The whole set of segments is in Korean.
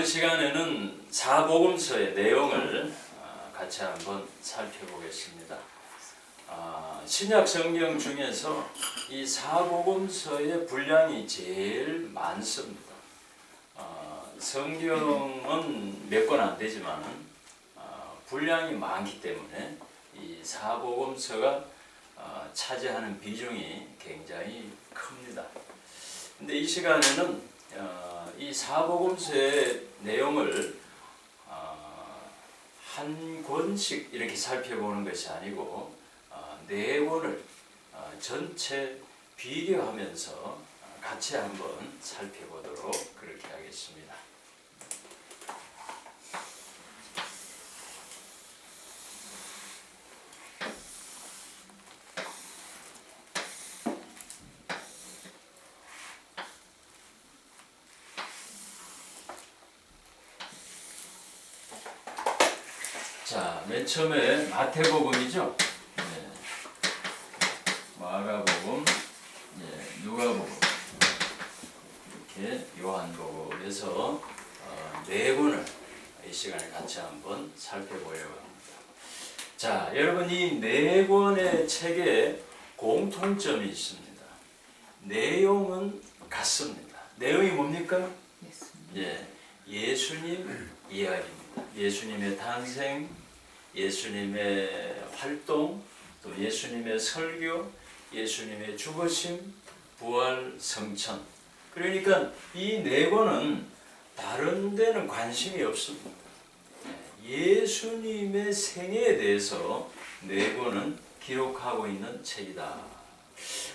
이번 시간에는 사복음서의 내용을 같이 한번 살펴보겠습니다. 신약 성경 중에서 이 사복음서의 분량이 제일 많습니다. 성경은 몇 권 안 되지만 분량이 많기 때문에 이 사복음서가 차지하는 비중이 굉장히 큽니다. 근데 이 시간에는 이 사복음서의 내용을 한 권씩 이렇게 살펴보는 것이 아니고 네 권을 전체 비교하면서 같이 한번 살펴보도록 그렇게 하겠습니다. 자, 맨 처음에 마태복음이죠. 네. 마가복음, 누가복음, 이렇게 요한복음에서 네 권을 이 시간에 같이 한번 살펴보려고 합니다. 자, 여러분 이 네 권의 책에 공통점이 있습니다. 내용은 같습니다. 내용이 뭡니까? 예수님 이야기입니다. 예수님의 탄생, 예수님의 활동, 또 예수님의 설교, 예수님의 죽으심, 부활, 성천. 그러니까 이 네 권은 다른 데는 관심이 없습니다. 예수님의 생애에 대해서 네 권은 기록하고 있는 책이다.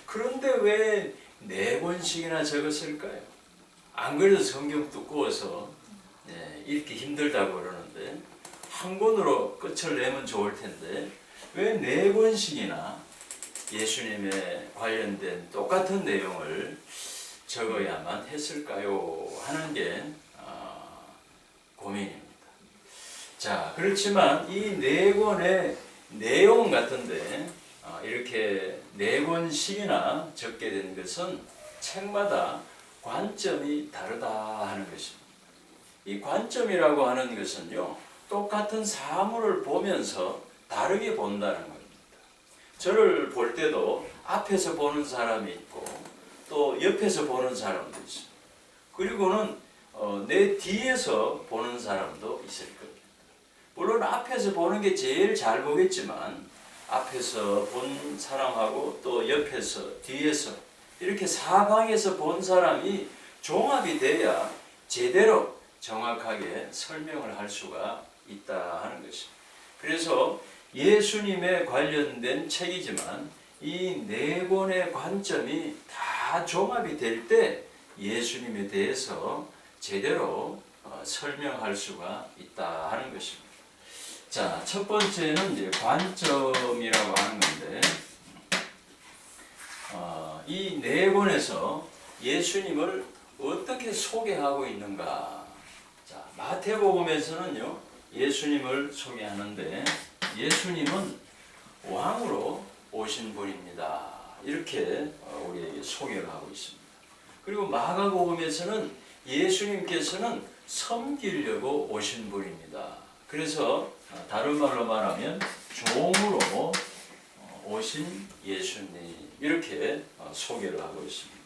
그런데 왜 네 권씩이나 적었을까요? 안 그래도 성경 두꺼워서 읽기 힘들다고 그러는데 한 권으로 끝을 내면 좋을 텐데 왜 네 권씩이나 예수님에 관련된 똑같은 내용을 적어야만 했을까요? 하는 게 고민입니다. 자, 그렇지만 이 네 권의 내용 같은데 이렇게 네 권씩이나 적게 된 것은 책마다 관점이 다르다 하는 것입니다. 이 관점이라고 하는 것은요, 똑같은 사물을 보면서 다르게 본다는 겁니다. 저를 볼 때도 앞에서 보는 사람이 있고 또 옆에서 보는 사람도 있습니다. 그리고는 내 뒤에서 보는 사람도 있을 겁니다. 물론 앞에서 보는 게 제일 잘 보겠지만 앞에서 본 사람하고 또 옆에서 뒤에서 이렇게 사방에서 본 사람이 종합이 돼야 제대로 정확하게 설명을 할 수가 있다 하는 것입니다. 그래서 예수님에 관련된 책이지만 이 네 권의 관점이 다 종합이 될 때 예수님에 대해서 제대로 설명할 수가 있다 하는 것입니다. 자, 첫 번째는 이제 관점이라고 하는 건데 이 네 권에서 예수님을 어떻게 소개하고 있는가? 자, 마태복음에서는요, 예수님을 소개하는데 예수님은 왕으로 오신 분입니다. 이렇게 우리에게 소개를 하고 있습니다. 그리고 마가복음에서는 예수님께서는 섬기려고 오신 분입니다. 그래서 다른 말로 말하면 종으로 오신 예수님 이렇게 소개를 하고 있습니다.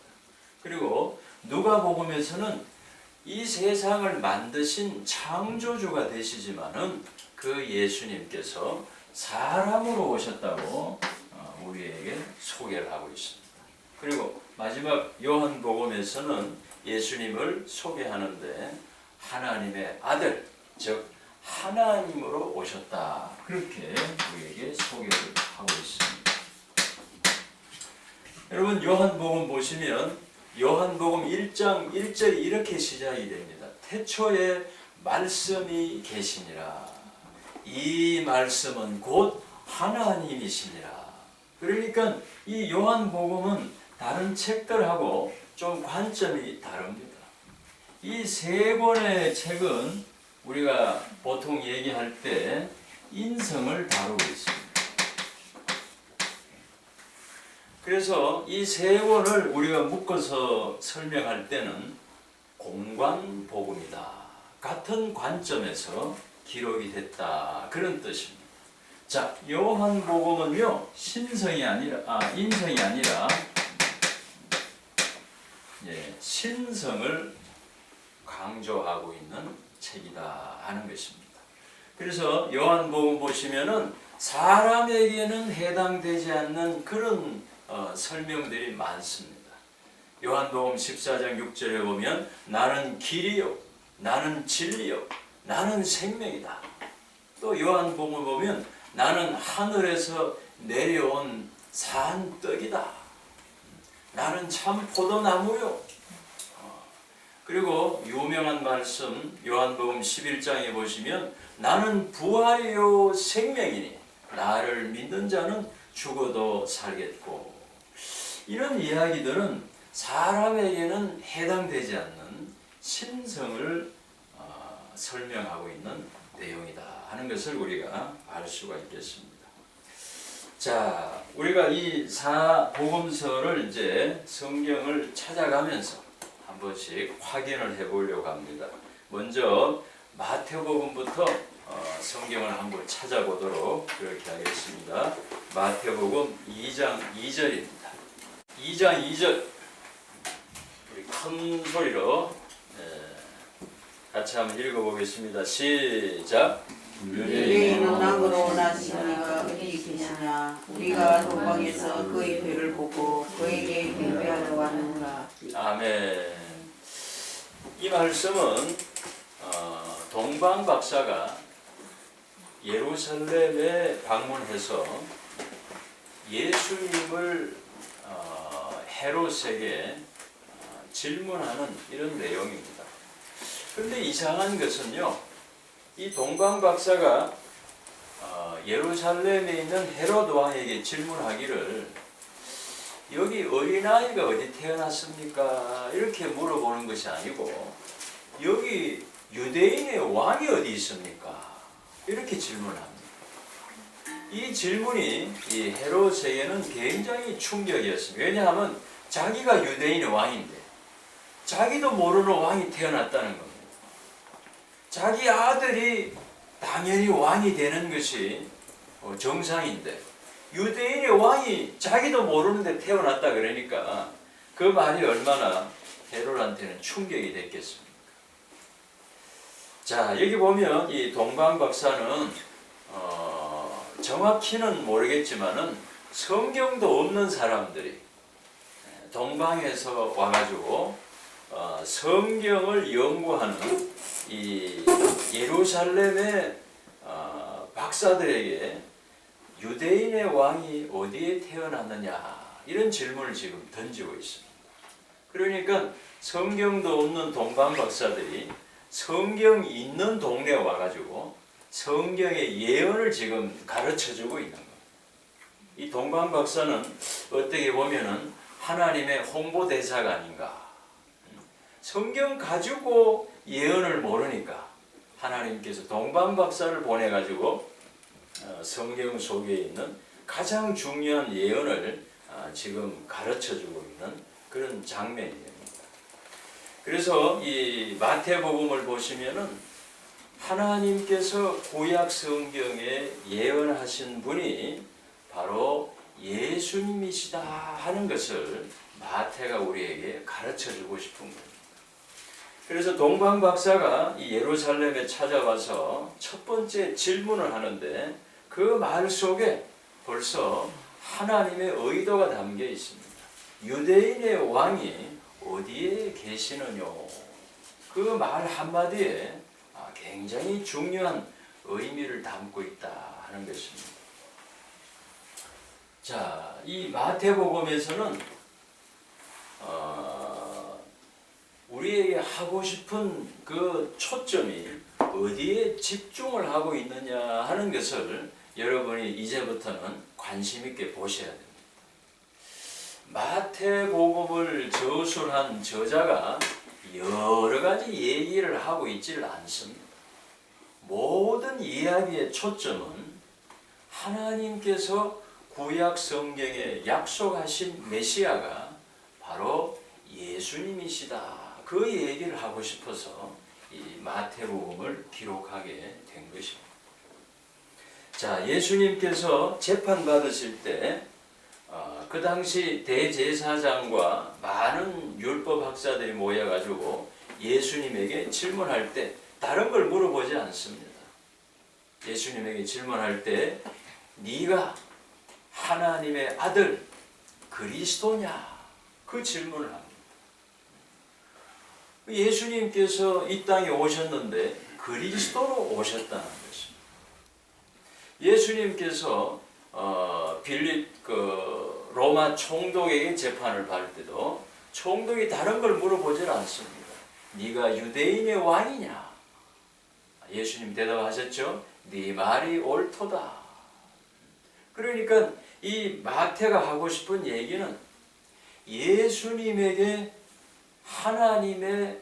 그리고 누가복음에서는 이 세상을 만드신 창조주가 되시지만은 그 예수님께서 사람으로 오셨다고 우리에게 소개를 하고 있습니다. 그리고 마지막 요한복음에서는 예수님을 소개하는데 하나님의 아들, 즉 하나님으로 오셨다. 그렇게 우리에게 소개를 하고 있습니다. 여러분 요한복음 보시면 요한복음 1장 1절이 이렇게 시작이 됩니다. 태초에 말씀이 계시니라. 이 말씀은 곧 하나님이시니라. 그러니까 이 요한복음은 다른 책들하고 좀 관점이 다릅니다. 이 세 권의 책은 우리가 보통 얘기할 때 인성을 다루고 있습니다. 그래서 이 세 권을 우리가 묶어서 설명할 때는 공관복음이다. 같은 관점에서 기록이 됐다. 그런 뜻입니다. 자, 요한복음은요, 인성이 아니라 신성을 강조하고 있는 책이다 하는 것입니다. 그래서 요한복음 보시면은 사람에게는 해당되지 않는 그런 설명들이 많습니다. 요한복음 14장 6절에 보면 나는 길이요, 나는 진리요, 나는 생명이다. 또 요한복음을 보면 나는 하늘에서 내려온 산 떡이다. 나는 참 포도나무요. 그리고 유명한 말씀 요한복음 11장에 보시면 나는 부활이요 생명이니 나를 믿는 자는 죽어도 살겠고, 이런 이야기들은 사람에게는 해당되지 않는 신성을 설명하고 있는 내용이다 하는 것을 우리가 알 수가 있겠습니다. 자, 우리가 이 사복음서를 이제 성경을 찾아가면서 한 번씩 확인을 해보려고 합니다. 먼저 마태복음부터 성경을 한번 찾아보도록 그렇게 하겠습니다. 마태복음 2장 2절입니다. 2장 2절 우리 큰 소리로 같이 한번 읽어보겠습니다. 시작. 유대인은 왕으로 나신 이가 어디 계시냐? 우리가 동방에서 그의 배를 보고 그에게 경배하러 왔는가? 아멘. 이 말씀은 동방 박사가 예루살렘에 방문해서 예수님을 헤롯에게 질문하는 이런 내용입니다. 그런데 이상한 것은요, 이 동방 박사가 예루살렘에 있는 헤롯 왕에게 질문하기를 여기 어린아이가 어디 태어났습니까? 이렇게 물어보는 것이 아니고 여기 유대인의 왕이 어디 있습니까? 이렇게 질문합니다. 이 질문이 이 헤롯에게는 굉장히 충격이었습니다. 왜냐하면 자기가 유대인의 왕인데 자기도 모르는 왕이 태어났다는 겁니다. 자기 아들이 당연히 왕이 되는 것이 정상인데 유대인의 왕이 자기도 모르는데 태어났다 그러니까 그 말이 얼마나 헤롯한테는 충격이 됐겠습니까? 자, 여기 보면 이 동방 박사는 정확히는 모르겠지만은 성경도 없는 사람들이 동방에서 와가지고 성경을 연구하는 이 예루살렘의 박사들에게 유대인의 왕이 어디에 태어났느냐 이런 질문을 지금 던지고 있습니다. 그러니까 성경도 없는 동방 박사들이 성경 있는 동네에 와가지고 성경의 예언을 지금 가르쳐주고 있는 겁니다. 이 동방 박사는 어떻게 보면은 하나님의 홍보대사가 아닌가. 성경 가지고 예언을 모르니까 하나님께서 동방 박사를 보내가지고 성경 속에 있는 가장 중요한 예언을 지금 가르쳐주고 있는 그런 장면입니다. 그래서 이 마태복음을 보시면은 하나님께서 구약 성경에 예언하신 분이 바로 예수님이시다 하는 것을 마태가 우리에게 가르쳐주고 싶은 거예요. 그래서 동방 박사가 이 예루살렘에 찾아와서 첫 번째 질문을 하는데 그 말 속에 벌써 하나님의 의도가 담겨 있습니다. 유대인의 왕이 어디에 계시느냐, 그 말 한마디에 굉장히 중요한 의미를 담고 있다 하는 것입니다. 자, 이 마태복음에서는 우리에게 하고 싶은 그 초점이 어디에 집중을 하고 있느냐 하는 것을 여러분이 이제부터는 관심 있게 보셔야 됩니다. 마태복음을 저술한 저자가 여러 가지 얘기를 하고 있지를 않습니다. 모든 이야기의 초점은 하나님께서 구약 성경에 약속하신 메시아가 바로 예수님이시다. 그 얘기를 하고 싶어서 이 마태복음을 기록하게 된 것입니다. 자, 예수님께서 재판 받으실 때 그 당시 대제사장과 많은 율법 학자들이 모여가지고 예수님에게 질문할 때 다른 걸 물어보지 않습니다. 예수님에게 질문할 때 네가 하나님의 아들 그리스도냐? 그 질문을 합니다. 예수님께서 이 땅에 오셨는데 그리스도로 오셨다는 것입니다. 예수님께서 빌립 로마 총독에게 재판을 받을 때도 총독이 다른 걸 물어보질 않습니다. 네가 유대인의 왕이냐? 예수님 대답하셨죠. 네 말이 옳도다. 그러니까 이 마태가 하고 싶은 얘기는 예수님에게 하나님의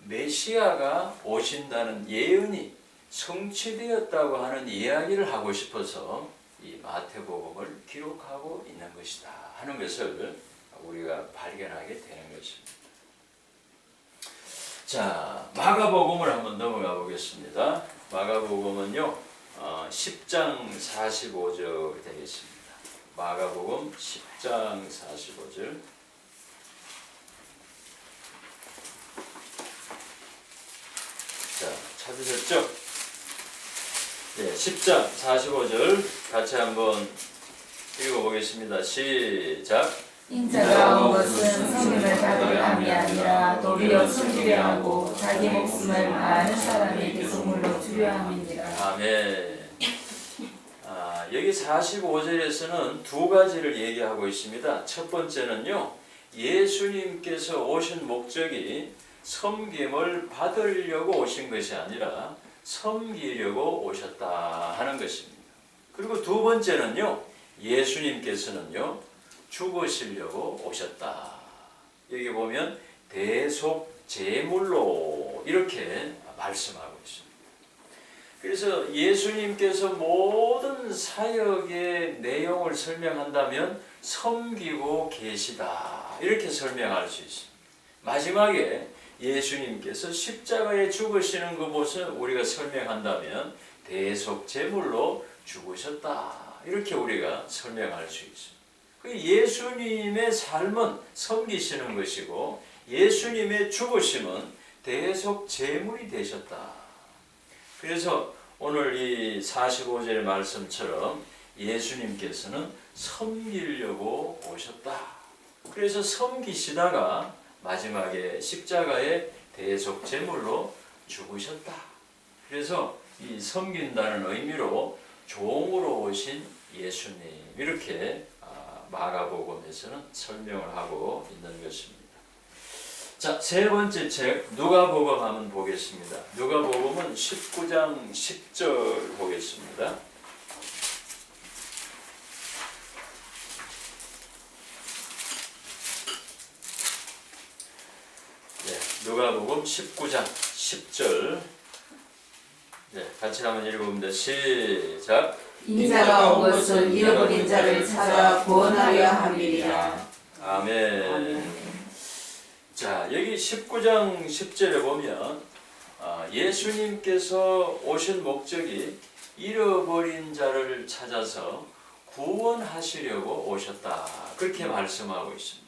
메시아가 오신다는 예언이 성취되었다고 하는 이야기를 하고 싶어서 이 마태복음을 기록하고 있는 것이다 하는 것을 우리가 발견하게 되는 것입니다. 자, 마가복음을 한번 넘어가 보겠습니다. 마가복음은요 10장 45절 되겠습니다. 마가복음 10장 45절. 자, 찾으셨죠? 네, 10장 45절 같이 한번 읽어보겠습니다. 시작. 인자가 온 것은 섬김을 받으려 함이 아니라 도리어 섬기려 하고 자기 목숨을 많은 사람에게 선물로 주려 함이니라. 아멘. 여기 45절에서는 두 가지를 얘기하고 있습니다. 첫 번째는요, 예수님께서 오신 목적이 섬김을 받으려고 오신 것이 아니라 섬기려고 오셨다 하는 것입니다. 그리고 두 번째는요, 예수님께서는요 죽으시려고 오셨다. 여기 보면 대속제물로 이렇게 말씀하고 있습니다. 그래서 예수님께서 모든 사역의 내용을 설명한다면 섬기고 계시다 이렇게 설명할 수 있습니다. 마지막에 예수님께서 십자가에 죽으시는 그곳을 우리가 설명한다면 대속제물로 죽으셨다 이렇게 우리가 설명할 수 있습니다. 예수님의 삶은 섬기시는 것이고 예수님의 죽으심은 대속제물이 되셨다. 그래서 오늘 이 45절의 말씀처럼 예수님께서는 섬기려고 오셨다. 그래서 섬기시다가 마지막에 십자가에 대속제물로 죽으셨다. 그래서 이 섬긴다는 의미로 종으로 오신 예수님 이렇게 마가복음에서는 설명을 하고 있는 것입니다. 자, 세 번째 책 누가복음 한번 보겠습니다. 누가복음은 19장 10절 보겠습니다. 네, 누가복음 19장 10절. 네, 같이 한번 읽어봅니다. 시작. 인자가 온 것은 잃어버린 자를 찾아 구원하려 함이니라. 아멘. 자, 여기 19장 10절에 보면 예수님께서 오신 목적이 잃어버린 자를 찾아서 구원하시려고 오셨다. 그렇게 말씀하고 있습니다.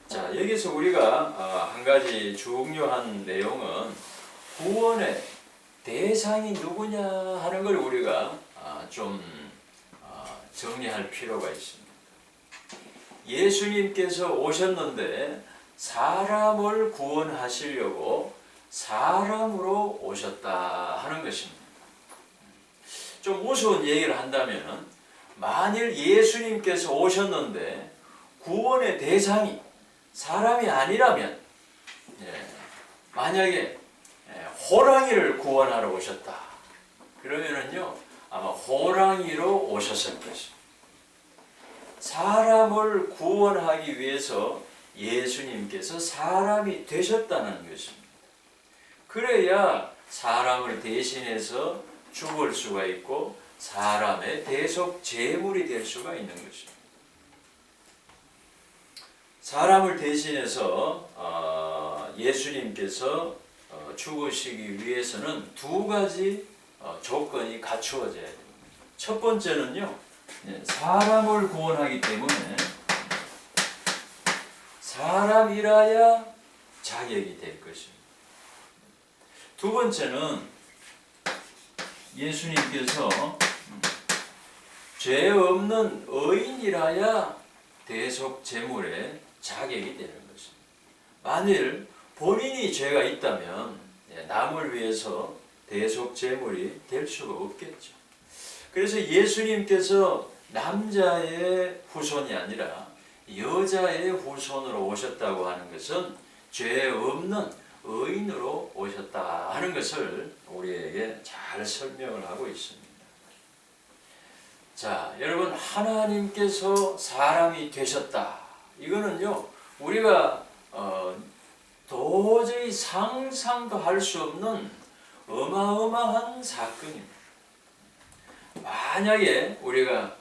자, 여기서 우리가 한 가지 중요한 내용은 구원의 대상이 누구냐 하는 걸 우리가 좀 정리할 필요가 있습니다. 예수님께서 오셨는데 사람을 구원하시려고 사람으로 오셨다 하는 것입니다. 좀 무서운 얘기를 한다면 만일 예수님께서 오셨는데 구원의 대상이 사람이 아니라면 만약에 호랑이를 구원하러 오셨다 그러면은요 아마 호랑이로 오셨을 것입니다. 사람을 구원하기 위해서 예수님께서 사람이 되셨다는 것입니다. 그래야 사람을 대신해서 죽을 수가 있고 사람의 대속 제물이 될 수가 있는 것입니다. 사람을 대신해서 예수님께서 죽으시기 위해서는 두 가지 조건이 갖추어져야 됩니다. 첫 번째는요, 사람을 구원하기 때문에 사람이라야 자격이 될 것입니다. 두 번째는 예수님께서 죄 없는 의인이라야 대속 제물의 자격이 되는 것입니다. 만일 본인이 죄가 있다면 남을 위해서 대속 제물이 될 수가 없겠죠. 그래서 예수님께서 남자의 후손이 아니라 여자의 후손으로 오셨다고 하는 것은 죄 없는 의인으로 오셨다 하는 것을 우리에게 잘 설명을 하고 있습니다. 자, 여러분, 하나님께서 사람이 되셨다. 이거는요, 우리가 도저히 상상도 할 수 없는 어마어마한 사건입니다. 만약에 우리가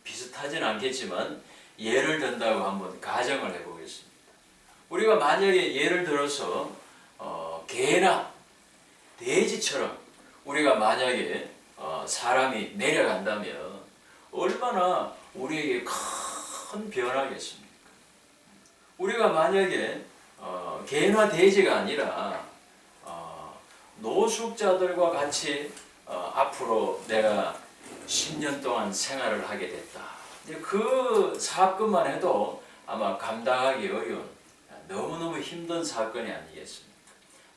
비슷하진 않겠지만 예를 든다고 한번 가정을 해보겠습니다. 우리가 만약에 예를 들어서 개나 돼지처럼 우리가 만약에 사람이 내려간다면 얼마나 우리에게 큰 변화겠습니까? 우리가 만약에 개나 돼지가 아니라 노숙자들과 같이 앞으로 내가 10년 동안 생활을 하게 됐다. 그 사건만 해도 아마 감당하기 어려운 너무너무 힘든 사건이 아니겠습니까?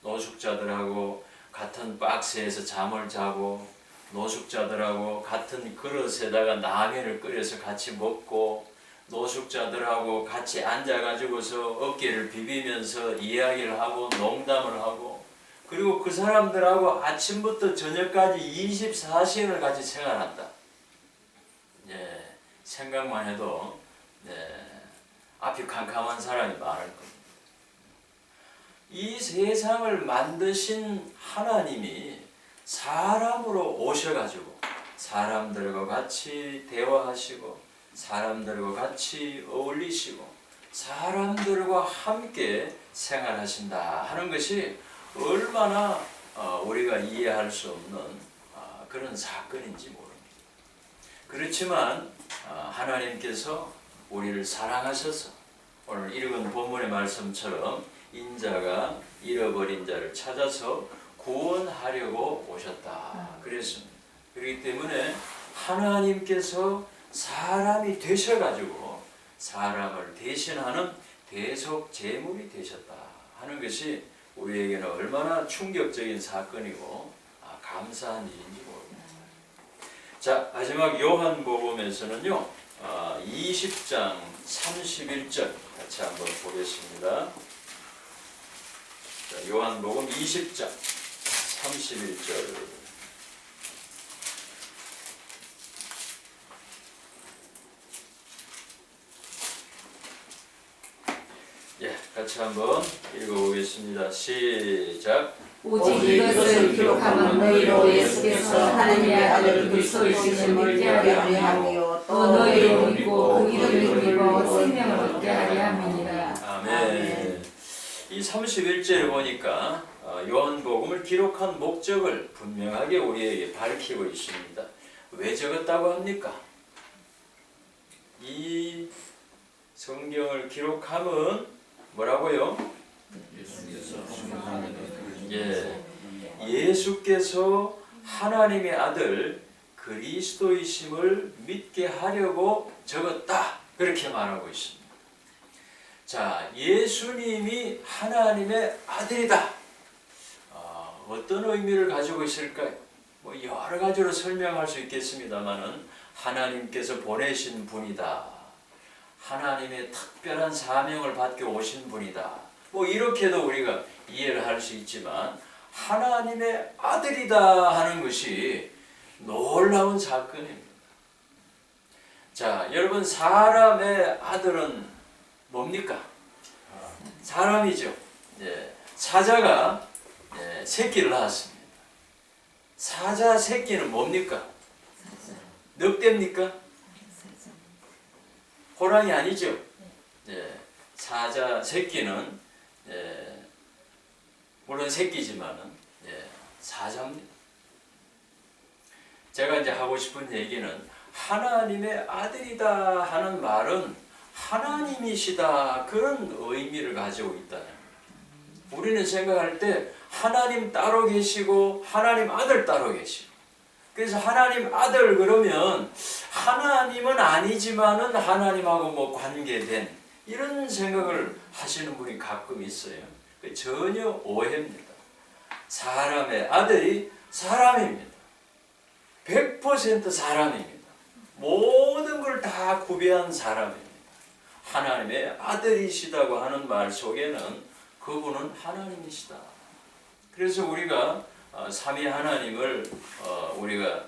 노숙자들하고 같은 박스에서 잠을 자고 노숙자들하고 같은 그릇에다가 라면을 끓여서 같이 먹고 노숙자들하고 같이 앉아가지고서 어깨를 비비면서 이야기를 하고 농담을 하고 그리고 그 사람들하고 아침부터 저녁까지 24시간을 같이 생활한다. 생각만 해도 앞이 캄캄한 사람이 많을 겁니다. 이 세상을 만드신 하나님이 사람으로 오셔가지고 사람들과 같이 대화하시고 사람들과 같이 어울리시고 사람들과 함께 생활하신다 하는 것이 얼마나 우리가 이해할 수 없는 그런 사건인지 모릅니다. 그렇지만 하나님께서 우리를 사랑하셔서 오늘 읽은 본문의 말씀처럼 인자가 잃어버린 자를 찾아서 구원하려고 오셨다 그랬습니다. 그렇기 때문에 하나님께서 사람이 되셔가지고 사람을 대신하는 대속 제물이 되셨다 하는 것이 우리에게는 얼마나 충격적인 사건이고 감사한 일인지 모릅니다. 자, 마지막 요한복음에서는요 20장 31절 같이 한번 보겠습니다. 자, 요한복음 20장 31절 같이 한번 읽어보겠습니다. 시작. 오직 이것을 기록하면 너희로 예수께서 하나님의 아들 그리스도이심을 믿게 하려 하며 또 너희로 믿고 그 이름을 믿어 생명을 얻게 하려 함이니라. 아멘. 이 31절을 보니까 요한복음을 기록한 목적을 분명하게 우리에게 밝히고 있습니다. 왜 적었다고 합니까? 이 성경을 기록함은 뭐라고요? 예수께서 하나님의 아들 그리스도이심을 믿게 하려고 적었다. 그렇게 말하고 있습니다. 자, 예수님이 하나님의 아들이다. 어떤 의미를 가지고 있을까요? 여러 가지로 설명할 수 있겠습니다만은 하나님께서 보내신 분이다. 하나님의 특별한 사명을 받고 오신 분이다. 이렇게도 우리가 이해를 할 수 있지만 하나님의 아들이다 하는 것이 놀라운 사건입니다. 자, 여러분 사람의 아들은 뭡니까? 사람이죠. 사자가 새끼를 낳았습니다. 사자 새끼는 뭡니까? 늑대입니까? 호랑이 아니죠. 사자 새끼는 물론 새끼지만은 사자입니다. 제가 이제 하고 싶은 얘기는 하나님의 아들이다 하는 말은 하나님이시다 그런 의미를 가지고 있다. 우리는 생각할 때 하나님 따로 계시고 하나님 아들 따로 계시고, 그래서 하나님 아들 그러면 하나님은 아니지만은 하나님하고 뭐 관계된 이런 생각을 하시는 분이 가끔 있어요. 전혀 오해입니다. 사람의 아들이 사람입니다. 100% 사람입니다. 모든 걸 다 구비한 사람입니다. 하나님의 아들이시다고 하는 말 속에는 그분은 하나님이시다. 그래서 우리가 삼위 하나님을 우리가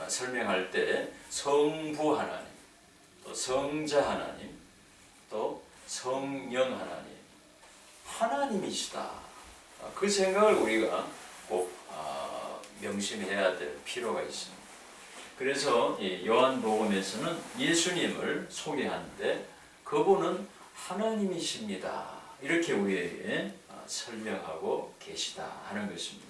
설명할 때 성부 하나님, 또 성자 하나님, 또 성령 하나님, 하나님이시다. 그 생각을 우리가 꼭 명심해야 될 필요가 있습니다. 그래서 요한복음에서는 예수님을 소개하는데 그분은 하나님이십니다. 이렇게 우리에게 설명하고 계시다 하는 것입니다.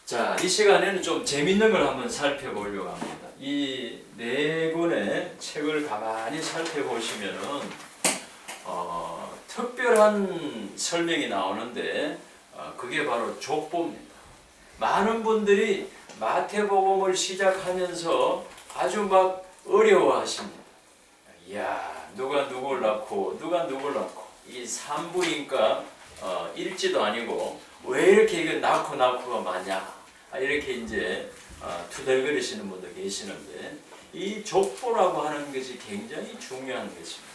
자, 이 시간에는 좀 재밌는 걸 한번 살펴보려고 합니다. 이 네 권의 책을 가만히 살펴보시면은 특별한 설명이 나오는데 그게 바로 족보입니다. 많은 분들이 마태복음을 시작하면서 아주 막 어려워하십니다. 이야, 누가 누굴 낳고 누가 누굴 낳고 이 산부인과 일지도 아니고 왜 이렇게 이거 낳고가 많냐, 이렇게 이제 투덜거리시는 분도 계시는데 이 족보라고 하는 것이 굉장히 중요한 것입니다.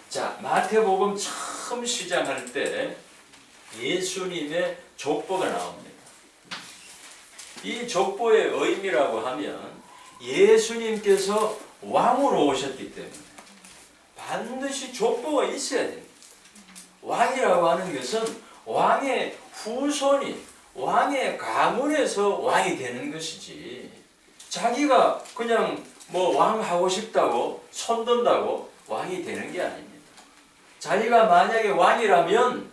자, 마태복음 처음 시작할 때 예수님의 족보가 나옵니다. 이 족보의 의미라고 하면 예수님께서 왕으로 오셨기 때문에 반드시 족보가 있어야 됩니다. 왕이라고 하는 것은 왕의 후손이 왕의 가문에서 왕이 되는 것이지, 자기가 그냥 뭐 왕 하고 싶다고 손든다고 왕이 되는 게 아닙니다. 자기가 만약에 왕이라면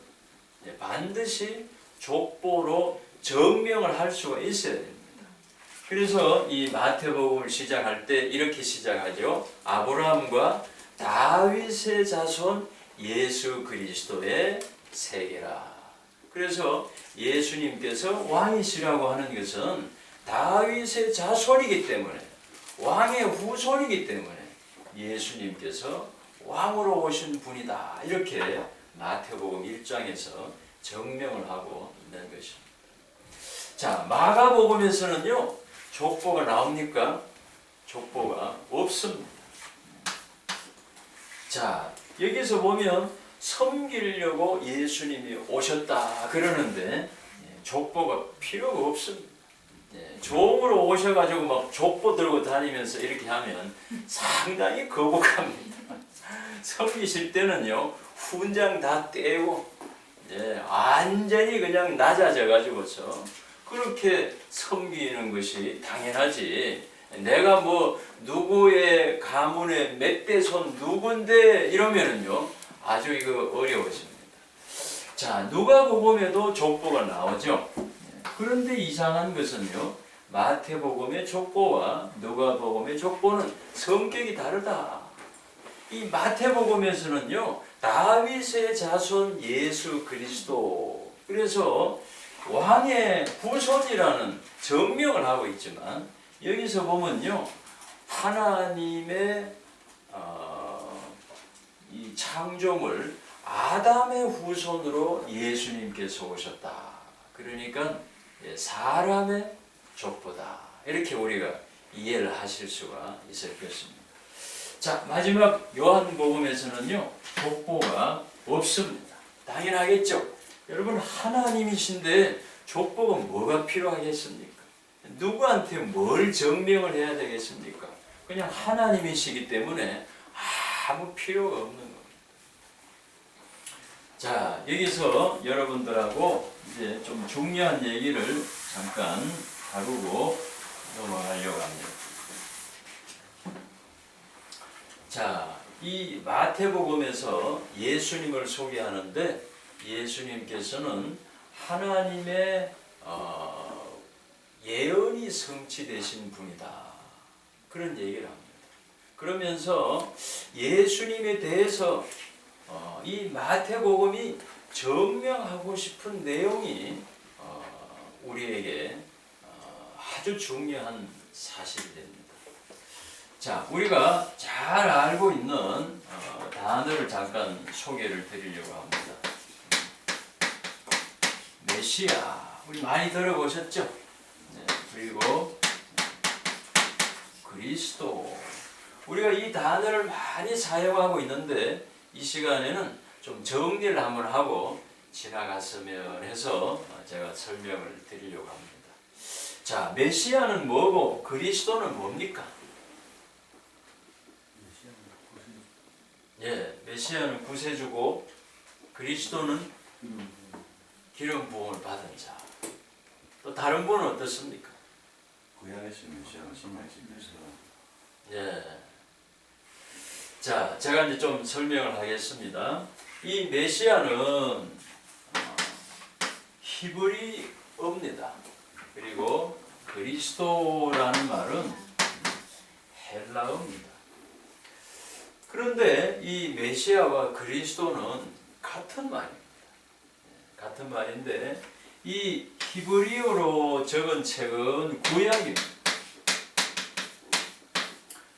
반드시 족보로 증명을 할 수가 있어야 됩니다. 그래서 이 마태복음을 시작할 때 이렇게 시작하죠. 아브라함과 다윗의 자손 예수 그리스도의 세계라. 그래서 예수님께서 왕이시라고 하는 것은 다윗의 자손이기 때문에, 왕의 후손이기 때문에 예수님께서 왕으로 오신 분이다. 이렇게 마태복음 1장에서 증명을 하고 있는 것입니다. 자, 마가복음에서는요, 족보가 나옵니까? 족보가 없습니다. 자, 여기서 보면 섬기려고 예수님이 오셨다 그러는데 족보가 필요가 없습니다. 종으로 오셔가지고 막 족보 들고 다니면서 이렇게 하면 상당히 거북합니다. 섬기실 때는요, 훈장 다 떼고 완전히 그냥 낮아져가지고서 그렇게 섬기는 것이 당연하지, 내가 뭐 누구의 가문의 몇 대 손 누군데 이러면은요 아주 이거 어려워집니다. 자, 누가복음에도 족보가 나오죠. 그런데 이상한 것은요, 마태복음의 족보와 누가복음의 족보는 성격이 다르다. 이 마태복음에서는요, 다윗의 자손 예수 그리스도, 그래서 왕의 후손이라는 증명을 하고 있지만 여기서 보면요, 하나님의 이 창조물 아담의 후손으로 예수님께서 오셨다. 그러니까 사람의 족보다. 이렇게 우리가 이해를 하실 수가 있을 것입니다. 자, 마지막 요한복음에서는요, 족보가 없습니다. 당연하겠죠. 여러분, 하나님이신데 족보가 뭐가 필요하겠습니까? 누구한테 뭘 증명을 해야 되겠습니까? 그냥 하나님이시기 때문에 아무 필요가 없는 겁니다. 자, 여기서 여러분들하고 이제 좀 중요한 얘기를 잠깐 다루고 넘어가려고 합니다. 자, 이 마태복음에서 예수님을 소개하는데 예수님께서는 하나님의 예언이 성취되신 분이다. 그런 얘기를 합니다. 그러면서 예수님에 대해서 이 마태복음이 증명하고 싶은 내용이 우리에게 아주 중요한 사실이 됩니다. 자, 우리가 잘 알고 있는 단어를 잠깐 소개를 드리려고 합니다. 메시아, 우리 많이 들어보셨죠? 네, 그리고 그리스도, 우리가 이 단어를 많이 사용하고 있는데 이 시간에는 좀 정리를 한번 하고 지나갔으면 해서 제가 설명을 드리려고 합니다. 자, 메시아는 뭐고 그리스도는 뭡니까? 예, 메시아는 구세주고 그리스도는 기름 부음을 받은 자. 또 다른 분은 어떻습니까? 구약에서 메시아가 신약에서 메시아. 예. 자, 제가 이제 좀 설명을 하겠습니다. 이 메시아는 히브리어입니다. 그리고 그리스도라는 말은 헬라어입니다. 그런데 이 메시아와 그리스도는 같은 말입니다. 같은 말인데 이 히브리어로 적은 책은 구약입니다.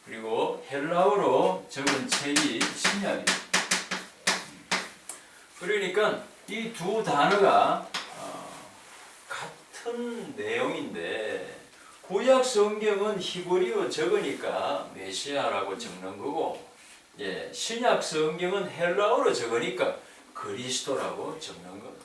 그리고 헬라어로 적은 책이 신약입니다. 그러니까 이 두 단어가 같은 내용인데 구약 성경은 히브리어 적으니까 메시아라고 적는 거고, 예, 신약 성경은 헬라어로 적으니까 그리스도라고 적는 겁니다.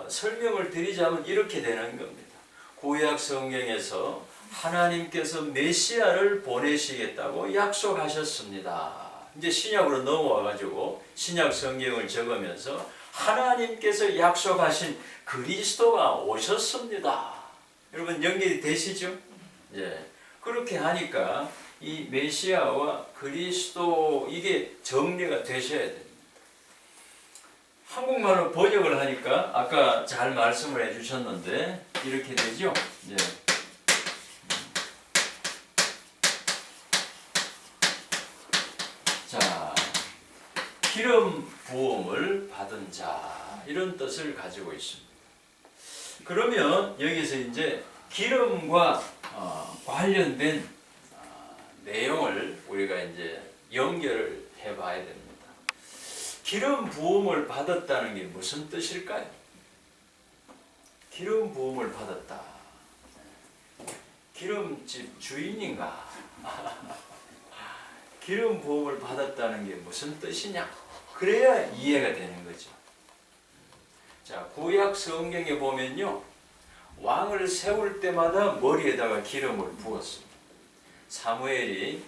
설명을 드리자면 이렇게 되는 겁니다. 구약 성경에서 하나님께서 메시아를 보내시겠다고 약속하셨습니다. 이제 신약으로 넘어와가지고 신약 성경을 적으면서 하나님께서 약속하신 그리스도가 오셨습니다. 여러분 연결이 되시죠? 예. 그렇게 하니까 이 메시아와 그리스도 이게 정리가 되셔야 됩니다. 한국말로 번역을 하니까 아까 잘 말씀을 해주셨는데 이렇게 되죠? 예. 자, 기름 부음을 받은 자, 이런 뜻을 가지고 있습니다. 그러면 여기서 이제 기름과 관련된 내용을 우리가 이제 연결을 해봐야 됩니다. 기름 부음을 받았다는 게 무슨 뜻일까요? 기름 부음을 받았다. 기름집 주인인가? 기름 부음을 받았다는 게 무슨 뜻이냐? 그래야 이해가 되는 거죠. 자, 구약 성경에 보면요, 왕을 세울 때마다 머리에다가 기름을 부었습니다. 사무엘이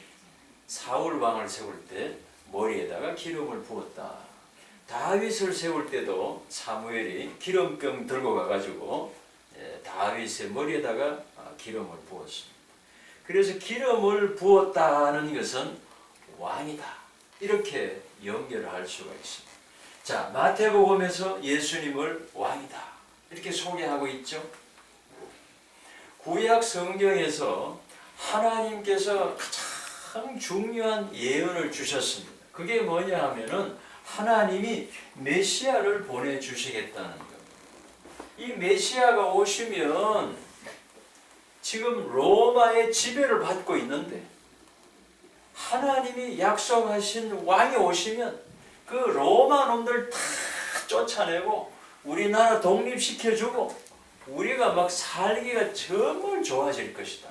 사울 왕을 세울 때 머리에다가 기름을 부었다. 다윗을 세울 때도 사무엘이 기름병 들고 가가지고 다윗의 머리에다가 기름을 부었습니다. 그래서 기름을 부었다는 것은 왕이다, 이렇게 연결할 수가 있습니다. 자, 마태복음에서 예수님을 왕이다 이렇게 소개하고 있죠. 구약 성경에서 하나님께서 가장 중요한 예언을 주셨습니다. 그게 뭐냐 하면은 하나님이 메시아를 보내주시겠다는 겁니다. 이 메시아가 오시면 지금 로마의 지배를 받고 있는데 하나님이 약속하신 왕이 오시면 그 로마 놈들 다 쫓아내고 우리나라 독립시켜주고 우리가 막 살기가 정말 좋아질 것이다.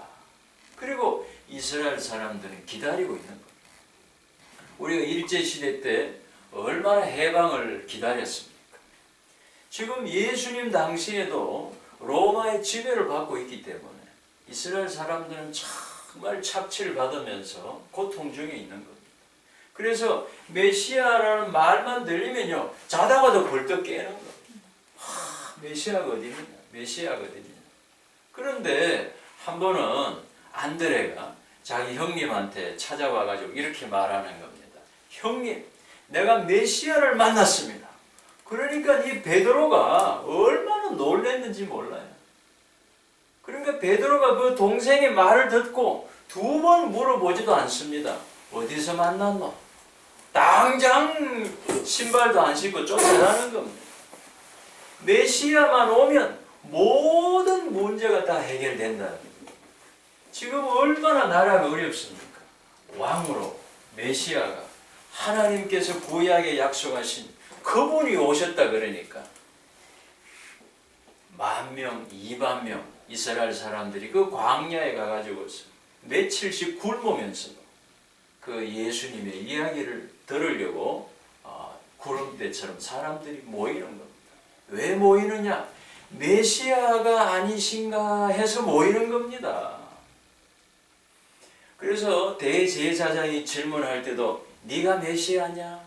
그리고 이스라엘 사람들은 기다리고 있는 겁니다. 우리가 일제시대 때 얼마나 해방을 기다렸습니까? 지금 예수님 당시에도 로마의 지배를 받고 있기 때문에 이스라엘 사람들은 정말 착취를 받으면서 고통 중에 있는 겁니다. 그래서 메시아라는 말만 들리면요, 자다가도 벌떡 깨는 겁니다. 메시아가 어디 있느냐? 메시아가 어디 있느냐? 그런데 한 번은 안드레가 자기 형님한테 찾아와가지고 이렇게 말하는 겁니다. 형님, 내가 메시아를 만났습니다. 그러니까 이 베드로가 얼마나 놀랐는지 몰라요. 그러니까 베드로가 그 동생의 말을 듣고 2번 물어보지도 않습니다. 어디서 만났노? 당장 신발도 안 신고 쫓아가는 겁니다. 메시아만 오면 모든 문제가 다 해결된다는 겁니다. 지금 얼마나 나라가 어렵습니까? 왕으로 메시아가 하나님께서 구약에 약속하신 그분이 오셨다 그러니까 10,000명, 20,000명 이스라엘 사람들이 그 광야에 가가지고서 며칠씩 굶으면서도 그 예수님의 이야기를 들으려고 구름대처럼 사람들이 모이는 겁니다. 왜 모이느냐? 메시아가 아니신가 해서 모이는 겁니다. 그래서 대제사장이 질문할 때도 네가 메시아냐?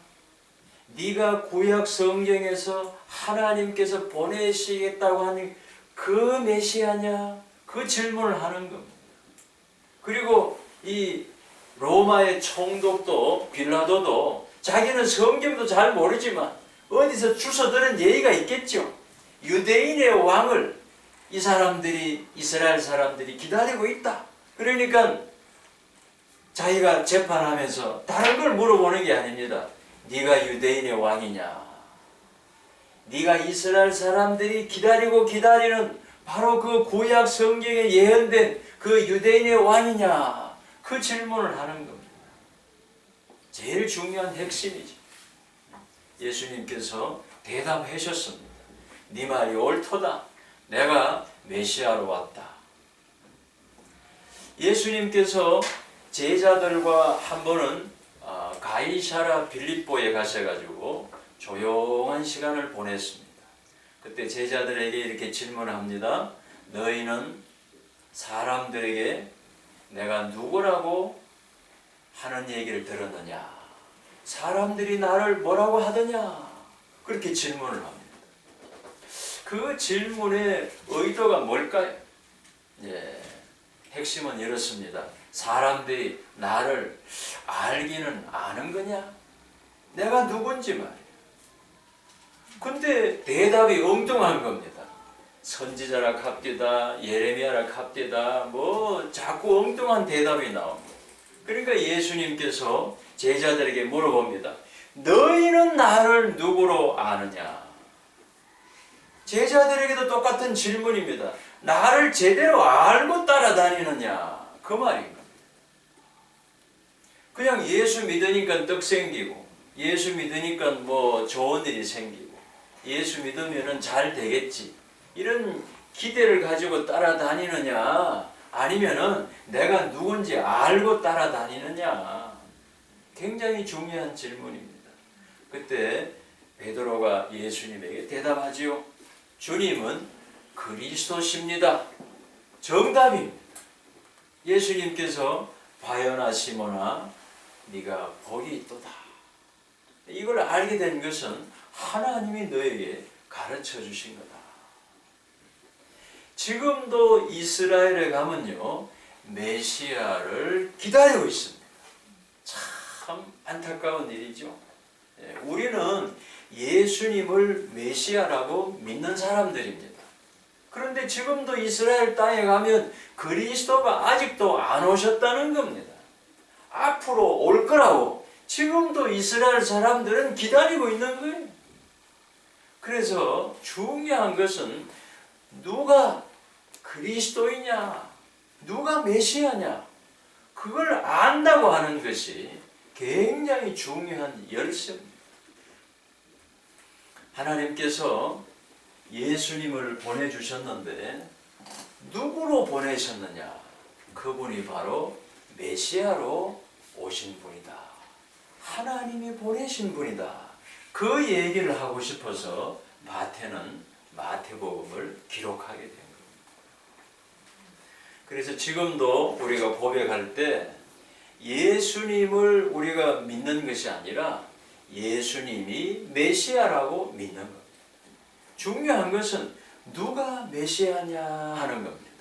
네가 구약 성경에서 하나님께서 보내시겠다고 하는 그 메시아냐? 그 질문을 하는 겁니다. 그리고 이 로마의 총독도 빌라도도 자기는 성경도 잘 모르지만 어디서 주워 들은 예의가 있겠죠. 유대인의 왕을 이 사람들이 이스라엘 사람들이 기다리고 있다. 그러니까 자기가 재판하면서 다른 걸 물어보는 게 아닙니다. 네가 유대인의 왕이냐? 네가 이스라엘 사람들이 기다리고 기다리는 바로 그 구약 성경에 예언된 그 유대인의 왕이냐? 그 질문을 하는 겁니다. 제일 중요한 핵심이죠. 예수님께서 대답하셨습니다. 네 말이 옳도다. 내가 메시아로 왔다. 예수님께서 제자들과 한 번은 가이사라 빌립보에 가셔가지고 조용한 시간을 보냈습니다. 그때 제자들에게 이렇게 질문합니다. 너희는 사람들에게 내가 누구라고 하는 얘기를 들었느냐? 사람들이 나를 뭐라고 하더냐? 그렇게 질문을 합니다. 그 질문의 의도가 뭘까요? 핵심은 이렇습니다. 사람들이 나를 알기는 아는 거냐? 내가 누군지 말이야. 근데 대답이 엉뚱한 겁니다. 선지자라 갑디다, 예레미야라 갑디다, 뭐 자꾸 엉뚱한 대답이 나옵니다. 그러니까 예수님께서 제자들에게 물어봅니다. 너희는 나를 누구로 아느냐? 제자들에게도 똑같은 질문입니다. 나를 제대로 알고 따라다니느냐? 그 말인 겁니다. 그냥 예수 믿으니까 떡 생기고, 예수 믿으니까 뭐 좋은 일이 생기고, 예수 믿으면 잘 되겠지. 이런 기대를 가지고 따라다니느냐? 아니면은 내가 누군지 알고 따라다니느냐? 굉장히 중요한 질문입니다. 그때 베드로가 예수님에게 대답하지요. 주님은 그리스도십니다. 정답입니다. 예수님께서 바요나 시몬아 네가 복이 있도다. 이걸 알게 된 것은 하나님이 너에게 가르쳐 주신 거다. 지금도 이스라엘에 가면요 메시아를 기다리고 있습니다. 참 안타까운 일이죠. 우리는 예수님을 메시아라고 믿는 사람들입니다. 그런데 지금도 이스라엘 땅에 가면 그리스도가 아직도 안 오셨다는 겁니다. 앞으로 올 거라고 지금도 이스라엘 사람들은 기다리고 있는 거예요. 그래서 중요한 것은 누가 그리스도이냐, 누가 메시아냐, 그걸 안다고 하는 것이 굉장히 중요한 열쇠입니다. 하나님께서 예수님을 보내주셨는데 누구로 보내셨느냐? 그분이 바로 메시아로 오신 분이다. 하나님이 보내신 분이다. 그 얘기를 하고 싶어서 마태는 마태복음을 기록하게 된 겁니다. 그래서 지금도 우리가 고백할 때 예수님을 우리가 믿는 것이 아니라 예수님이 메시아라고 믿는 겁니다. 중요한 것은 누가 메시아냐 하는 겁니다.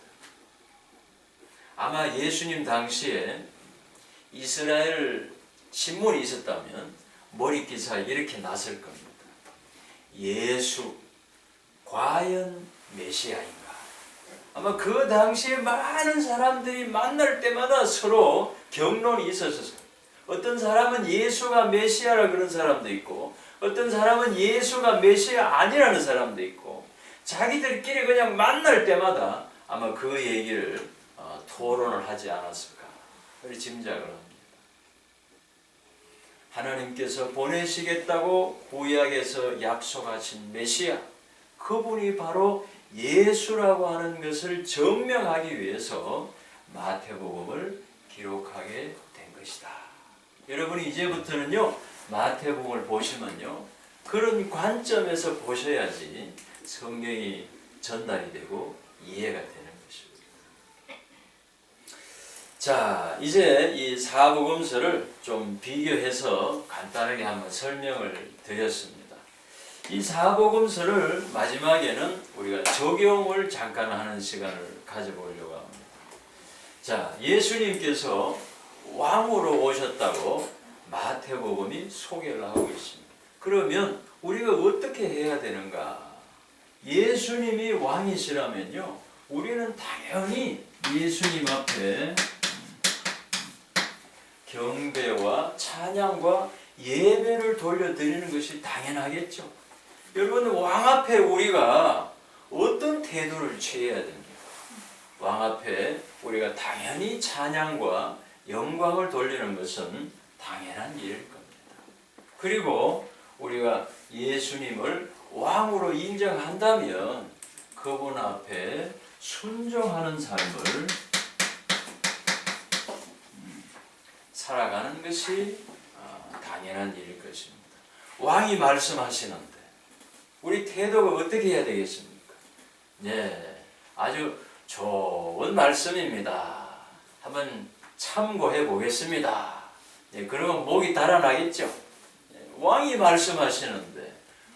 아마 예수님 당시에 이스라엘 신문이 있었다면 머리기사에 이렇게 났을 겁니다. 예수 과연 메시아인가? 아마 그 당시에 많은 사람들이 만날 때마다 서로 경론이 있었어요. 어떤 사람은 예수가 메시아라 그런 사람도 있고, 어떤 사람은 예수가 메시아 아니라는 사람도 있고, 자기들끼리 그냥 만날 때마다 아마 그 얘기를 토론을 하지 않았을까 그렇게 짐작을 합니다. 하나님께서 보내시겠다고 구약에서 약속하신 메시아, 그분이 바로 예수라고 하는 것을 증명하기 위해서 마태복음을 기록하게 된 것이다. 여러분이 이제부터는요, 마태복음을 보시면요, 그런 관점에서 보셔야지 성경이 전달이 되고 이해가 되는 것입니다. 자, 이제 이 사복음서를 좀 비교해서 간단하게 한번 설명을 드렸습니다. 이 사복음서를 마지막에는 우리가 적용을 잠깐 하는 시간을 가져보려고 합니다. 자, 예수님께서 왕으로 오셨다고 마태복음이 소개를 하고 있습니다. 그러면 우리가 어떻게 해야 되는가? 예수님이 왕이시라면요, 우리는 당연히 예수님 앞에 경배와 찬양과 예배를 돌려드리는 것이 당연하겠죠. 여러분, 왕 앞에 우리가 어떤 태도를 취해야 됩니까? 왕 앞에 우리가 당연히 찬양과 영광을 돌리는 것은 당연한 일일 겁니다. 그리고 우리가 예수님을 왕으로 인정한다면 그분 앞에 순종하는 삶을 살아가는 것이 당연한 일일 것입니다. 왕이 말씀하시는데 우리 태도가 어떻게 해야 되겠습니까? 네, 아주 좋은 말씀입니다. 한번 참고해 보겠습니다. 네, 그러면 목이 달아나겠죠. 네, 왕이 말씀하시는데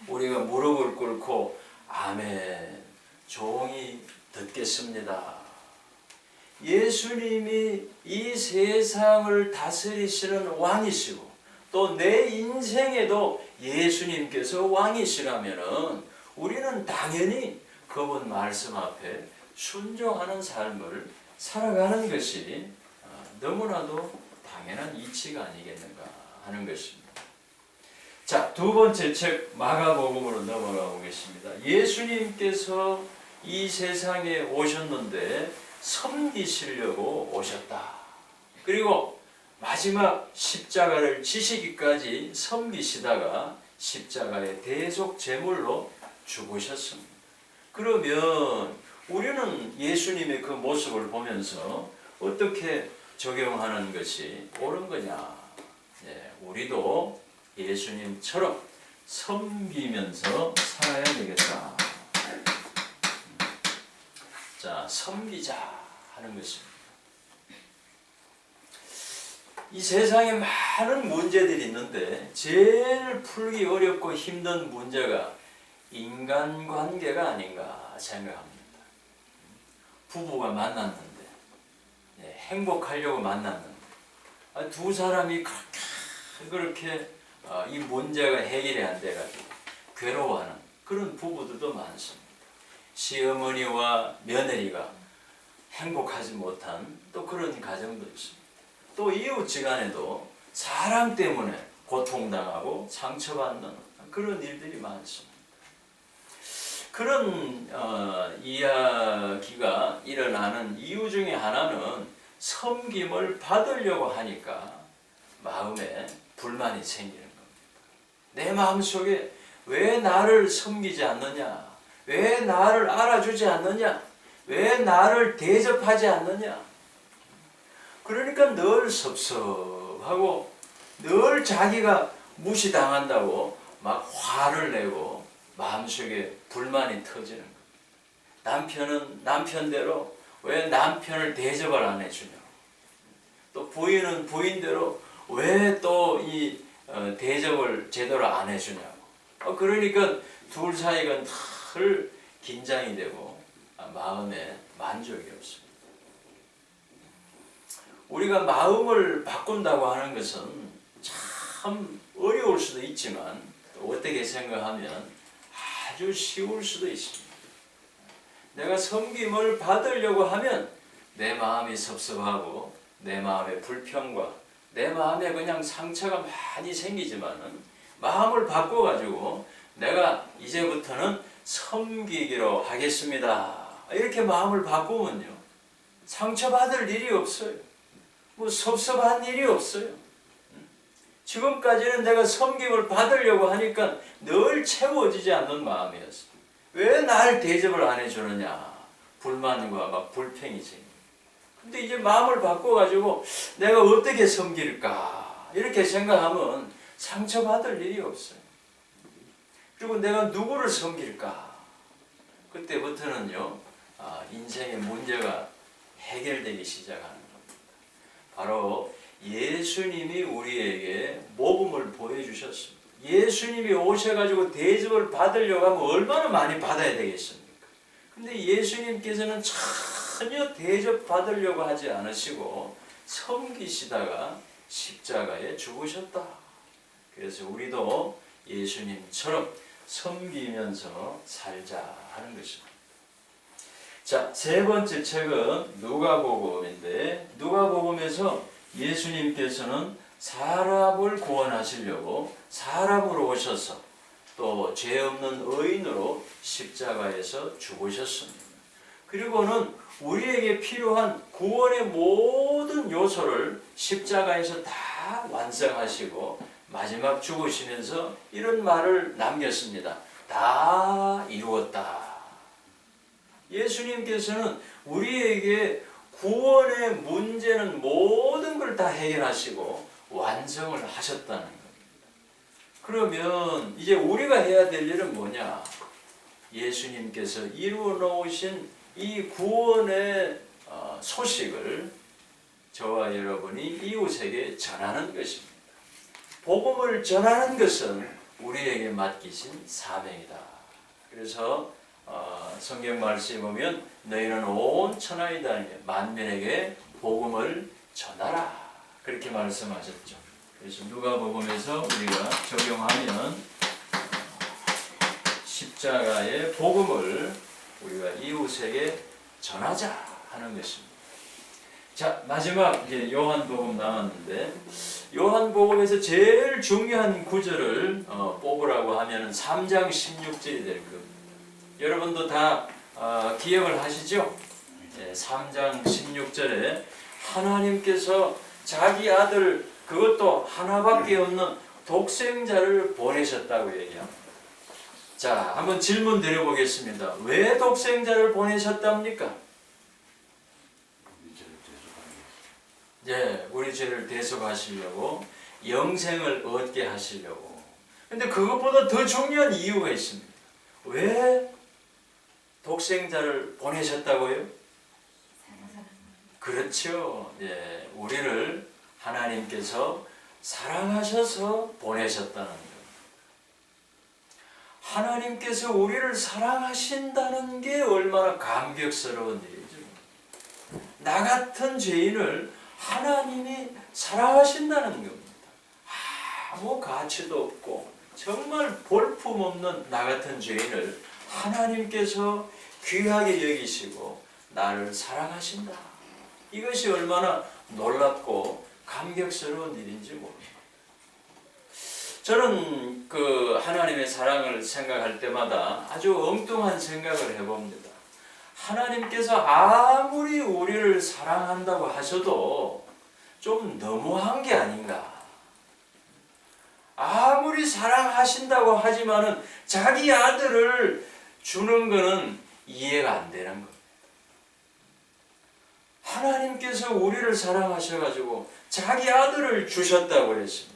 우리가 무릎을 꿇고 아멘, 종이 듣겠습니다. 예수님이 이 세상을 다스리시는 왕이시고 또 내 인생에도 예수님께서 왕이시라면은 우리는 당연히 그분 말씀 앞에 순종하는 삶을 살아가는 것이 너무나도 당연한 이치가 아니겠는가 하는 것입니다. 자, 두 번째 책 마가복음으로 넘어가 보겠습니다. 예수님께서 이 세상에 오셨는데 섬기시려고 오셨다. 그리고 마지막 십자가를 지시기까지 섬기시다가 십자가의 대속 제물로 죽으셨습니다. 그러면 우리는 예수님의 그 모습을 보면서 어떻게 적용하는 것이 옳은 거냐? 네, 우리도 예수님처럼 섬기면서 살아야 되겠다. 자, 섬기자 하는 것입니다. 이 세상에 많은 문제들이 있는데 제일 풀기 어렵고 힘든 문제가 인간관계가 아닌가 생각합니다. 부부가 만났는데 행복하려고 만났는데 두 사람이 그렇게 이 문제가 해결이 안 돼가지고 괴로워하는 그런 부부들도 많습니다. 시어머니와 며느리가 행복하지 못한 또 그런 가정도 있습니다. 또 이웃지간에도 사랑 때문에 고통당하고 상처받는 그런 일들이 많습니다. 그런 이야기가 일어나는 이유 중에 하나는 섬김을 받으려고 하니까 마음에 불만이 생기는 겁니다. 내 마음속에 왜 나를 섬기지 않느냐? 왜 나를 알아주지 않느냐? 왜 나를 대접하지 않느냐? 그러니까 늘 섭섭하고 늘 자기가 무시당한다고 막 화를 내고 마음속에 불만이 터지는 겁니다. 남편은 남편대로 왜 남편을 대접을 안 해주냐고, 또 부인은 부인대로 왜 또 이 대접을 제대로 안 해주냐고. 그러니까 둘 사이가 늘 긴장이 되고 마음에 만족이 없습니다. 우리가 마음을 바꾼다고 하는 것은 참 어려울 수도 있지만 또 어떻게 생각하면 아주 쉬울 수도 있습니다. 내가 섬김을 받으려고 하면 내 마음이 섭섭하고 내 마음의 불평과 내 마음에 그냥 상처가 많이 생기지만은 마음을 바꿔가지고 내가 이제부터는 섬기기로 하겠습니다. 이렇게 마음을 바꾸면요. 상처받을 일이 없어요. 뭐 섭섭한 일이 없어요. 지금까지는 내가 섬김을 받으려고 하니까 늘 채워지지 않는 마음이었어요. 왜 날 대접을 안 해주느냐. 불만과 막 불평이 생겨요. 근데 이제 마음을 바꿔가지고 내가 어떻게 섬길까 이렇게 생각하면 상처받을 일이 없어요. 그리고 내가 누구를 섬길까 그때부터는요 인생의 문제가 해결되기 시작하는 겁니다. 바로 예수님이 우리에게 모범을 보여주셨습니다. 예수님이 오셔가지고 대접을 받으려고 하면 얼마나 많이 받아야 되겠습니까? 근데 예수님께서는 전혀 대접받으려고 하지 않으시고 섬기시다가 십자가에 죽으셨다. 그래서 우리도 예수님처럼 섬기면서 살자 하는 것입니다. 자, 세 번째 책은 누가복음인데 누가복음에서 예수님께서는 사람을 구원하시려고 사람으로 오셔서 또 죄 없는 의인으로 십자가에서 죽으셨습니다. 그리고는 우리에게 필요한 구원의 모든 요소를 십자가에서 다 완성하시고 마지막 죽으시면서 이런 말을 남겼습니다. 다 이루었다. 예수님께서는 우리에게 구원의 문제는 모든 걸 다 해결하시고 완성을 하셨다는 겁니다. 그러면 이제 우리가 해야 될 일은 뭐냐? 예수님께서 이루어 놓으신 이 구원의 소식을 저와 여러분이 이웃에게 전하는 것입니다. 복음을 전하는 것은 우리에게 맡기신 사명이다. 그래서 성경 말씀에 보면 너희는 온 천하에 다니며 만민에게 복음을 전하라 그렇게 말씀하셨죠. 그래서 누가복음에서 우리가 적용하면 십자가의 복음을 우리가 이웃에게 전하자 하는 것입니다. 자, 마지막 이제 요한복음 나왔는데 요한복음에서 제일 중요한 구절을 뽑으라고 하면은 3장 16절이 될 겁니다. 여러분도 다 기억을 하시죠? 3장 16절에 하나님께서 자기 아들 그것도 하나밖에 없는 독생자를 보내셨다고 얘기합니다. 자, 한번 질문 드려보겠습니다. 왜 독생자를 보내셨답니까? 우리 죄를 대속하시려고 영생을 얻게 하시려고. 근데 그것보다 더 중요한 이유가 있습니다. 왜 독생자를 보내셨다고요? 그렇죠. 우리를 하나님께서 사랑하셔서 보내셨다는 것. 하나님께서 우리를 사랑하신다는 게 얼마나 감격스러운 일이죠. 나 같은 죄인을 하나님이 사랑하신다는 겁니다. 아무 가치도 없고 정말 볼품없는 나 같은 죄인을 하나님께서 귀하게 여기시고 나를 사랑하신다. 이것이 얼마나 놀랍고 감격스러운 일인지 모릅니다. 저는 그 하나님의 사랑을 생각할 때마다 아주 엉뚱한 생각을 해봅니다. 하나님께서 아무리 우리를 사랑한다고 하셔도 좀 너무한 게 아닌가. 아무리 사랑하신다고 하지만은 자기 아들을 주는 것은 이해가 안 되는 겁니다. 하나님께서 우리를 사랑하셔가지고 자기 아들을 주셨다고 그랬습니다.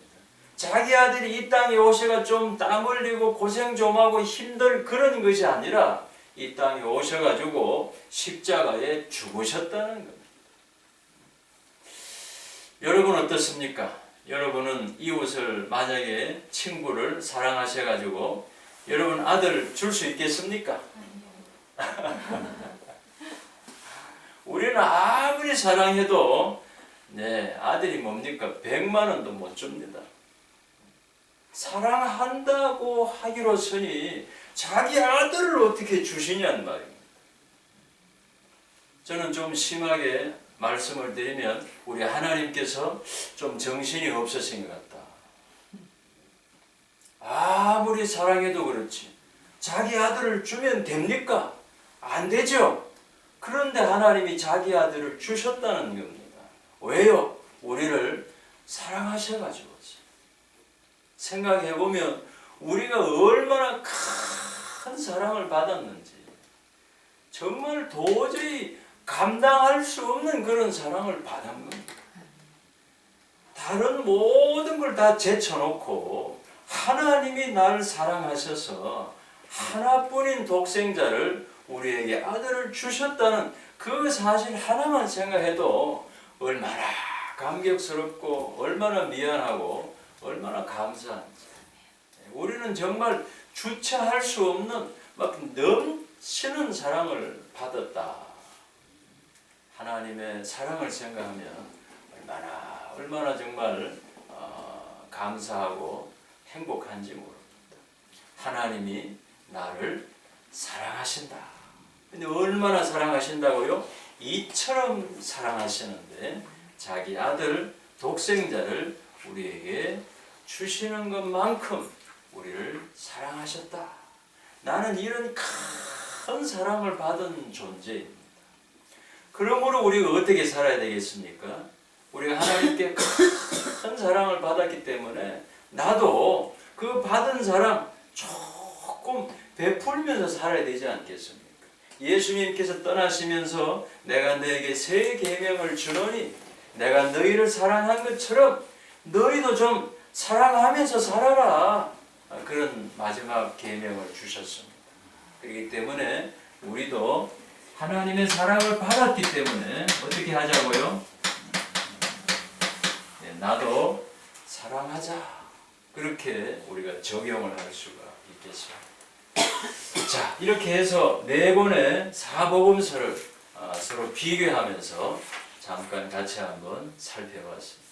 자기 아들이 이 땅에 오셔가 좀 땀 흘리고 고생 좀 하고 힘들 그런 것이 아니라 이 땅에 오셔가지고 십자가에 죽으셨다는 겁니다. 여러분 어떻습니까? 여러분은 이웃을 만약에 친구를 사랑하셔가지고 여러분 아들 줄 수 있겠습니까? 우리는 아무리 사랑해도 아들이 뭡니까? 100만 원도 못 줍니다. 사랑한다고 하기로서니 자기 아들을 어떻게 주시냐는 말입니다. 저는 좀 심하게 말씀을 드리면 우리 하나님께서 좀 정신이 없으신 것 같다. 아무리 사랑해도 그렇지 자기 아들을 주면 됩니까? 안 되죠. 그런데 하나님이 자기 아들을 주셨다는 겁니다. 왜요? 우리를 사랑하셔가지고. 생각해보면 우리가 얼마나 큰 사랑을 받았는지 정말 도저히 감당할 수 없는 그런 사랑을 받은 겁니다. 다른 모든 걸 다 제쳐놓고 하나님이 나를 사랑하셔서 하나뿐인 독생자를 우리에게 아들을 주셨다는 그 사실 하나만 생각해도 얼마나 감격스럽고 얼마나 미안하고 얼마나 감사한지. 우리는 정말 주체할 수 없는 막 넘치는 사랑을 받았다. 하나님의 사랑을 생각하면 얼마나 정말 감사하고 행복한지 모릅니다. 하나님이 나를 사랑하신다. 근데 얼마나 사랑하신다고요? 이처럼 사랑하시는데 자기 아들 독생자를 우리에게 주시는 것만큼 우리를 사랑하셨다. 나는 이런 큰 사랑을 받은 존재입니다. 그러므로 우리가 어떻게 살아야 되겠습니까? 우리가 하나님께 큰 사랑을 받았기 때문에 나도 그 받은 사랑 조금 베풀면서 살아야 되지 않겠습니까? 예수님께서 떠나시면서 내가 너에게 새 계명을 주노니 내가 너희를 사랑한 것처럼 너희도 좀 사랑하면서 살아라. 그런 마지막 계명을 주셨습니다. 그렇기 때문에 우리도 하나님의 사랑을 받았기 때문에 어떻게 하자고요? 네, 나도 사랑하자. 그렇게 우리가 적용을 할 수가 있겠습니다. 자, 이렇게 해서 네 권의 사복음서를 서로 비교하면서 잠깐 같이 한번 살펴봤습니다.